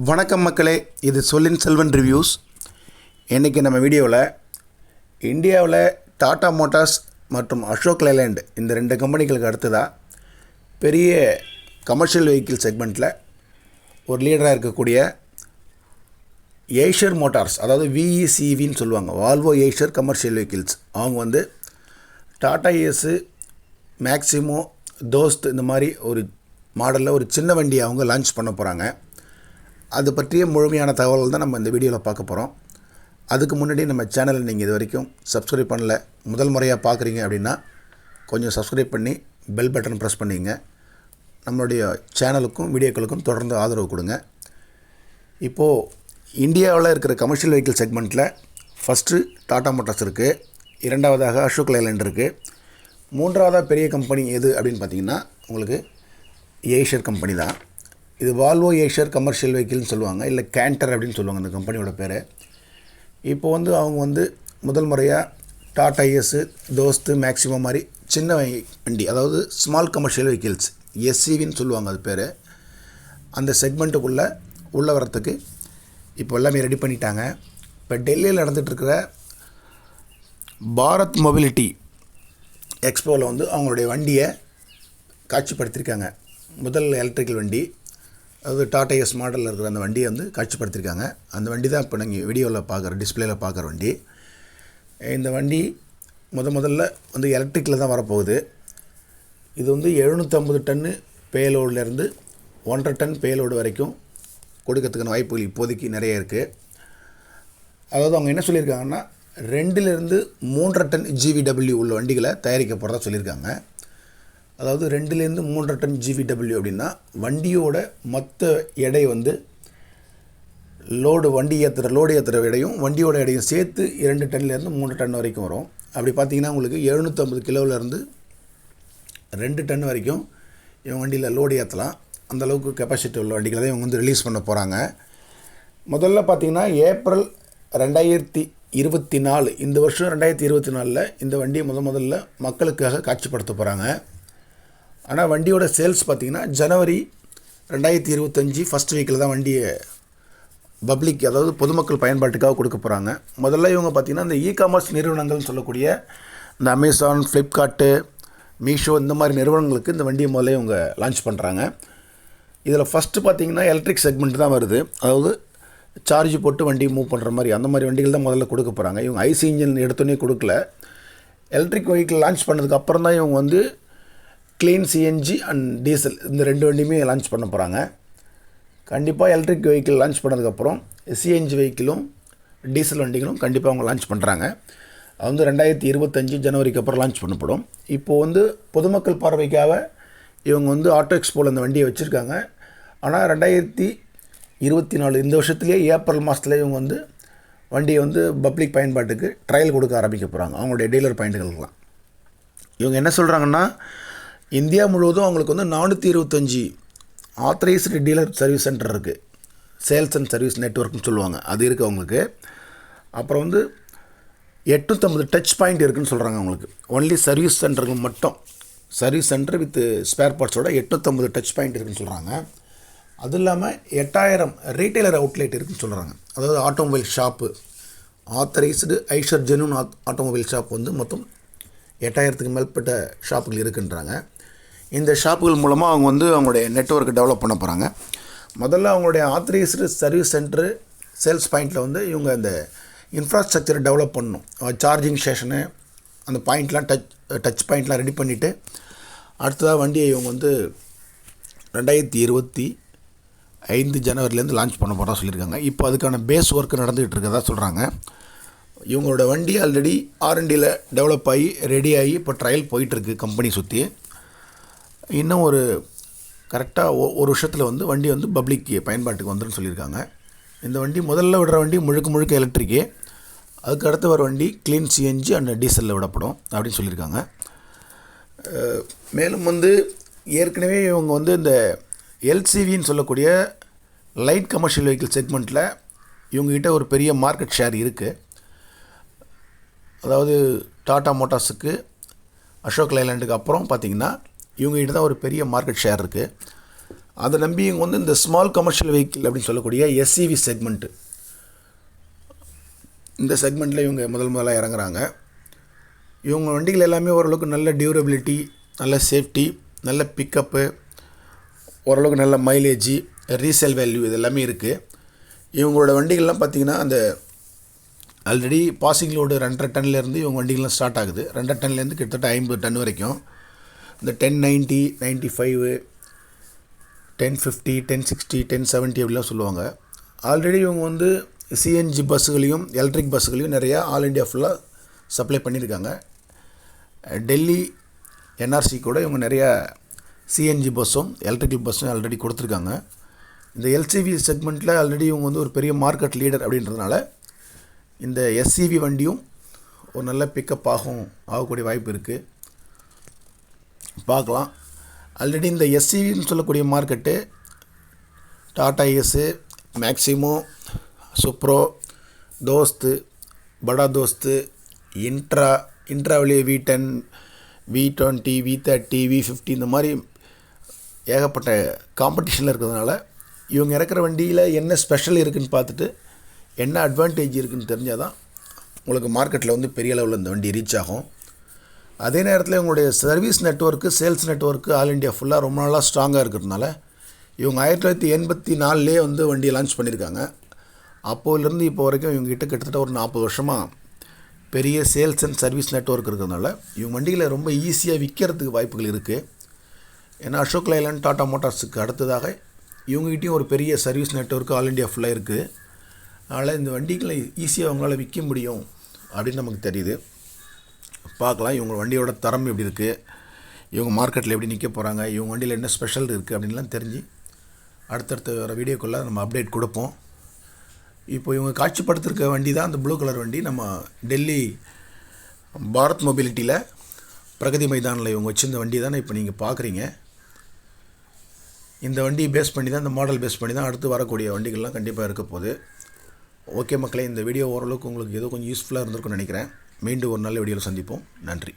வணக்கம் மக்களே, இது சொல்லின் செல்வன் ரிவ்யூஸ். இன்றைக்கி நம்ம வீடியோவில் இந்தியாவில் டாடா மோட்டார்ஸ் மற்றும் அசோக் லேலண்ட் இந்த ரெண்டு கம்பெனிகளுக்கு அடுத்ததாக பெரிய கமர்ஷியல் வெஹிக்கிள் செக்மெண்ட்டில் ஒரு லீடராக இருக்கக்கூடிய ஏஷர் மோட்டார்ஸ், அதாவது விஇசிவின்னு சொல்லுவாங்க, வால்வோ ஏஷர் கமர்ஷியல் வெஹிக்கிள்ஸ். அவங்க வந்து டாடா ஏஸு, மேக்ஸிமோ, தோஸ்த் இந்த மாதிரி ஒரு மாடலில் ஒரு சின்ன வண்டியை அவங்க லான்ச் பண்ண போகிறாங்க. அது பற்றிய முழுமையான தகவல்கள் தான் நம்ம இந்த வீடியோவில் பார்க்க போகிறோம். அதுக்கு முன்னாடி நம்ம சேனலை நீங்கள் இது வரைக்கும் சப்ஸ்கிரைப் பண்ணல, முதல் முறையாக பார்க்குறீங்க அப்படின்னா கொஞ்சம் சப்ஸ்கிரைப் பண்ணி பெல் பட்டன் ப்ரெஸ் பண்ணிங்க. நம்மளுடைய சேனலுக்கும் வீடியோக்களுக்கும் தொடர்ந்து ஆதரவு கொடுங்க. இப்போது இந்தியாவில் இருக்கிற கமர்ஷியல் வெஹிக்கிள் செக்மெண்ட்டில் ஃபஸ்ட்டு டாடா மோட்டார்ஸ் இருக்குது, இரண்டாவதாக அசோக் லேலண்ட் இருக்குது, மூன்றாவதாக பெரிய கம்பெனி எது அப்படின்னு பார்த்திங்கன்னா உங்களுக்கு ஏஷர் கம்பெனி தான். இது வால்வோ ஏஷர் கமர்ஷியல் வெஹிக்கிள்னு சொல்லுவாங்க, இல்லை கேண்டர் அப்படின்னு சொல்லுவாங்க அந்த கம்பெனியோட பேர். இப்போ வந்து அவங்க வந்து முதல் முறையாக டாடா ஏஸு, தோஸ்து, மேக்ஸிமம் மாதிரி சின்ன வண்டி, அதாவது ஸ்மால் கமர்ஷியல் வெஹிக்கிள்ஸ், எஸ்சிவின்னு சொல்லுவாங்க அது பேர், அந்த செக்மெண்ட்டுக்குள்ளே உள்ளே வரத்துக்கு இப்போ எல்லாமே ரெடி பண்ணிட்டாங்க. இப்போ டெல்லியில் நடந்துகிட்ருக்கிற பாரத் மொபிலிட்டி எக்ஸ்போவில் வந்து அவங்களுடைய வண்டியை காட்சிப்படுத்தியிருக்காங்க. முதல் எலக்ட்ரிக்கல் வண்டி, அதாவது டாடா ஏஸ் மாடலில் இருக்கிற அந்த வண்டியை வந்து காட்சிப்படுத்தியிருக்காங்க. அந்த வண்டி தான் இப்போ நீங்கள் வீடியோவில் பார்க்குற, டிஸ்பிளேயில் பார்க்குற வண்டி. இந்த வண்டி முதல்ல வந்து எலக்ட்ரிக்கில் தான் வரப்போகுது. இது வந்து 750 டன்னு பேலோட்லேருந்து 1.5 டன் பேலோடு வரைக்கும் கொடுக்கறதுக்கான வாய்ப்புகள் இப்போதைக்கு நிறைய இருக்குது. அதாவது அவங்க என்ன சொல்லியிருக்காங்கன்னா 2லேருந்து 3.5 டன் GVW உள்ள வண்டிகளை தயாரிக்க போகிறதா சொல்லியிருக்காங்க. அதாவது 2லேருந்து 3.5 டன் GVW அப்படின்னா வண்டியோட மொத்த எடை வந்து லோடு ஏற்றுற எடையும் வண்டியோட எடையும் சேர்த்து 2 டன்லேருந்து 3 டன் வரைக்கும் வரும். அப்படி பார்த்திங்கன்னா உங்களுக்கு 750 கிலோவிலேருந்து 2 டன் வரைக்கும் இவங்க வண்டியில் லோடு ஏற்றலாம். அந்தளவுக்கு கெப்பாசிட்டி உள்ள வண்டிகளை தான் இவங்க வந்து ரிலீஸ் பண்ண போகிறாங்க. முதல்ல பார்த்திங்கன்னா ஏப்ரல் 2024, இந்த வருஷம் 2024 இந்த வண்டியை முதல்ல மக்களுக்காக காட்சிப்படுத்த போகிறாங்க. ஆனால் வண்டியோட சேல்ஸ் பார்த்திங்கன்னா ஜனவரி 2025 ஃபஸ்ட் வீக்கில் தான் வண்டியை பப்ளிக், அதாவது பொதுமக்கள் பயன்பாட்டுக்காக கொடுக்க போகிறாங்க. முதல்ல இவங்க பார்த்திங்கன்னா இந்த காமர்ஸ் நிறுவனங்கள்னு சொல்லக்கூடிய இந்த அமேசான், ஃப்ளிப்கார்ட்டு, மீஷோ இந்த மாதிரி நிறுவனங்களுக்கு இந்த வண்டியை முதல்ல இவங்க லான்ச் பண்ணுறாங்க. இதில் ஃபஸ்ட்டு பார்த்திங்கன்னா எலக்ட்ரிக் செக்மெண்ட் தான் வருது, அதாவது சார்ஜ் போட்டு வண்டி மூவ் பண்ணுற மாதிரி அந்த மாதிரி வண்டிகள் தான் முதல்ல கொடுக்க போகிறாங்க. இவங்க ஐசி இன்ஜின் எடுத்தோன்னே கொடுக்கல, எலக்ட்ரிக் வெஹிக்கிள் லான்ச் பண்ணதுக்கு அப்புறம் தான் இவங்க வந்து க்ளீன் சிஎன்ஜி அண்ட் டீசல் இந்த 2 வண்டியுமே லான்ச் பண்ண போகிறாங்க. கண்டிப்பாக எலக்ட்ரிக் வெஹிக்கிள் லான்ச் பண்ணதுக்கப்புறம் சிஎன்ஜி வெஹிக்கிளும் டீசல் வண்டிகளும் கண்டிப்பாக அவங்க லான்ச் பண்ணுறாங்க. அது வந்து 2025 ஜனவரிக்கு அப்புறம் லான்ச் பண்ணப்படும். இப்போது வந்து பொதுமக்கள் பார்வைக்காக இவங்க வந்து ஆட்டோ எக்ஸ்போவில் அந்த வண்டியை வச்சுருக்காங்க. ஆனால் 2024 இந்த வருஷத்துலேயே ஏப்ரல் மாதத்துலேயே இவங்க வந்து வண்டியை வந்து பப்ளிக் பயன்பாட்டுக்கு ட்ரையல் கொடுக்க ஆரம்பிக்க போகிறாங்க அவங்களுடைய டீலர் பாயிண்ட்டுகளுக்கெலாம். இவங்க என்ன சொல்கிறாங்கன்னா இந்தியா முழுவதும் அவங்களுக்கு வந்து 425 ஆத்தரைஸ்டு டீலர் சர்வீஸ் சென்டர் இருக்குது, சேல்ஸ் அண்ட் சர்வீஸ் நெட்வொர்க்னு சொல்லுவாங்க, அது இருக்குது அவங்களுக்கு. அப்புறம் வந்து 850 டச் பாயிண்ட் இருக்குதுன்னு சொல்கிறாங்க அவங்களுக்கு. ஒன்லி சர்வீஸ் சென்டருக்கு மட்டும், சர்வீஸ் சென்டர் வித் ஸ்பேர் பார்ட்ஸோட 850 டச் பாயிண்ட் இருக்குதுன்னு சொல்கிறாங்க. அது இல்லாமல் 8000 ரீட்டைலர் அவுட்லெட் இருக்குதுன்னு சொல்கிறாங்க. அதாவது automobile shop, authorised Eicher genuine automobile shop வந்து மொத்தம் 8000க்கு மேற்பட்ட ஷாப்புகள் இருக்குன்றாங்க. இந்த ஷாப்புகள் மூலமாக அவங்க வந்து அவங்களுடைய நெட்வொர்க்கை டெவலப் பண்ண போகிறாங்க. முதல்ல அவங்களுடைய ஆத்தரைஸ்டு சர்வீஸ் சென்டரு, சேல்ஸ் பாயிண்ட்டில் வந்து இவங்க இந்த இன்ஃப்ராஸ்ட்ரக்சரை டெவலப் பண்ணணும். சார்ஜிங் ஸ்டேஷனு, அந்த பாயிண்ட்லாம் டச் பாயிண்ட்லாம் ரெடி பண்ணிவிட்டு அடுத்ததாக வண்டியை இவங்க வந்து 2025 ஜனவரிலேருந்து லான்ச் பண்ண போகிறதா சொல்லியிருக்காங்க. இப்போ அதுக்கான பேஸ் ஒர்க்கு நடந்துகிட்டு இருக்கிறதா சொல்கிறாங்க. இவங்களோட வண்டி ஆல்ரெடி R&Dயில் டெவலப் ஆகி ரெடி ஆகி இப்போ ட்ரையல் போயிட்டுருக்கு கம்பெனி சுற்றி. இன்னும் ஒரு கரெக்டாக ஒரு வருஷத்தில் வந்து வண்டி வந்து பப்ளிக் பயன்பாட்டுக்கு வந்துன்னு சொல்லியிருக்காங்க. இந்த வண்டி முதல்ல விடுற வண்டி முழுக்க எலக்ட்ரிக்கு, அதுக்கு அடுத்து வர வண்டி க்ளீன் சிஎன்ஜி அண்ட் டீசலில் விடப்படும் அப்படின்னு சொல்லியிருக்காங்க. மேலும் வந்து ஏற்கனவே இவங்க வந்து இந்த எல்சிவின்னு சொல்லக்கூடிய லைட் கமர்ஷியல் வெஹிக்கிள் செக்மெண்ட்டில் இவங்ககிட்ட ஒரு பெரிய மார்க்கெட் ஷேர் இருக்குது. அதாவது டாடா மோட்டார்ஸுக்கு, அசோக் லேலண்டுக்கு அப்புறம் பார்த்திங்கன்னா இவங்ககிட்ட தான் ஒரு பெரிய மார்க்கெட் ஷேர் இருக்குது. அதை நம்பி இவங்க வந்து இந்த ஸ்மால் கமர்ஷியல் வெஹிக்கிள் அப்படின்னு சொல்லக்கூடிய எஸ்சிவி செக்மெண்ட்டு, இந்த செக்மெண்ட்டில் இவங்க முதலாக இறங்குறாங்க. இவங்க வண்டிகள் எல்லாமே ஓரளவுக்கு நல்ல டியூரபிலிட்டி, நல்ல சேஃப்டி, நல்ல பிக்கப்பு, ஓரளவுக்கு நல்ல மைலேஜி, ரீசேல் வேல்யூ இது எல்லாமே இருக்குது. இவங்களோட வண்டிகள்லாம் பார்த்திங்கன்னா அந்த ஆல்ரெடி பாசிங் லோடு 2.5 டன்லேருந்து இவங்க வண்டிகள்லாம் ஸ்டார்ட் ஆகுது. 2.5 டன்லேருந்து கிட்டத்தட்ட 50 டன் வரைக்கும். இந்த 1090, 95, 1050, 1060, 1070 அப்படிலாம் சொல்லுவாங்க. ஆல்ரெடி இவங்க வந்து சிஎன்ஜி பஸ்ஸுகளையும் எலக்ட்ரிக் பஸ்ஸுகளையும் நிறையா ஆல் இண்டியா ஃபுல்லாக சப்ளை பண்ணியிருக்காங்க. டெல்லி என்ஆர்சி கூட இவங்க நிறையா சிஎன்ஜி பஸ்ஸும் எலக்ட்ரிக்கல் பஸ்ஸும் ஆல்ரெடி கொடுத்துருக்காங்க. இந்த எல்சிவி செக்மெண்ட்டில் ஆல்ரெடி இவங்க வந்து ஒரு பெரிய மார்க்கெட் லீடர் அப்படின்றதுனால இந்த எஸ்சிவி வண்டியும் ஒரு நல்ல பிக்கப் ஆகக்கூடிய வாய்ப்பு இருக்குது. பார்க்கலாம். ஆல்ரெடி இந்த எஸ்சிவின்னு சொல்லக்கூடிய market Tata Ace, Maximo, Supro, Dost, Bada Dost, இன்ட்ராவிலே V10, V20, V30, V50 இந்த மாதிரி ஏகப்பட்ட காம்படிஷனில் இருக்கிறதுனால இவங்க இறக்குற வண்டியில் என்ன ஸ்பெஷல் இருக்குதுன்னு பார்த்துட்டு என்ன அட்வான்டேஜ் இருக்குதுன்னு தெரிஞ்சால் தான் உங்களுக்கு மார்க்கெட்டில் வந்து பெரிய அளவில் இந்த வண்டி ரீச் ஆகும். அதே நேரத்தில் இவங்களுடைய service network, sales network all India ஃபுல்லாக ரொம்ப நாளாக ஸ்ட்ராங்காக இருக்கிறதுனால இவங்க 1984 வந்து வண்டியை லான்ச் பண்ணியிருக்காங்க. அப்போலேருந்து இப்போ வரைக்கும் இவங்ககிட்ட கிட்டத்தட்ட ஒரு 40 வருஷமாக பெரிய சேல்ஸ் அண்ட் சர்வீஸ் நெட்வொர்க் இருக்கிறதுனால இவங்க வண்டிகளை ரொம்ப ஈஸியாக விற்கிறதுக்கு வாய்ப்புகள் இருக்குது. ஏன்னா அசோக் லைலாண்ட், டாடா மோட்டார்ஸுக்கு அடுத்ததாக இவங்ககிட்டையும் ஒரு பெரிய சர்வீஸ் நெட்வொர்க் ஆல் இண்டியா ஃபுல்லாக இருக்குது. அதனால் இந்த வண்டிகளை ஈஸியாக அவங்களால விற்க முடியும் அப்படின்னு நமக்கு தெரியுது. பார்க்கலாம் இவங்க வண்டியோட தரம் எப்படி இருக்குது, இவங்க மார்க்கெட்டில் எப்படி நிற்க போகிறாங்க, இவங்க வண்டியில் என்ன ஸ்பெஷல் இருக்குது அப்படின்லாம் தெரிஞ்சு அடுத்தடுத்த வர வீடியோக்குள்ளே நம்ம அப்டேட் கொடுப்போம். இப்போ இவங்க காட்சிப்படுத்திருக்க வண்டி தான் அந்த ப்ளூ கலர் வண்டி. நம்ம டெல்லி பாரத் மொபிலிட்டியில் பிரகதி மைதானில் இவங்க வச்சுருந்த வண்டி தானே இப்போ நீங்கள் பார்க்குறீங்க. இந்த வண்டியை பேஸ் பண்ணி தான், இந்த மாடல் பேஸ் பண்ணி தான் அடுத்து வரக்கூடிய வண்டிகள்லாம் கண்டிப்பாக இருக்க போகுது. ஓகே மக்களே, இந்த வீடியோ ஓரளவுக்கு உங்களுக்கு ஏதோ கொஞ்சம் யூஸ்ஃபுல்லாக இருந்திருக்கும்னு நினைக்கிறேன். மீண்டும் ஒரு நல்ல வீடியோவில் சந்திப்போம். நன்றி.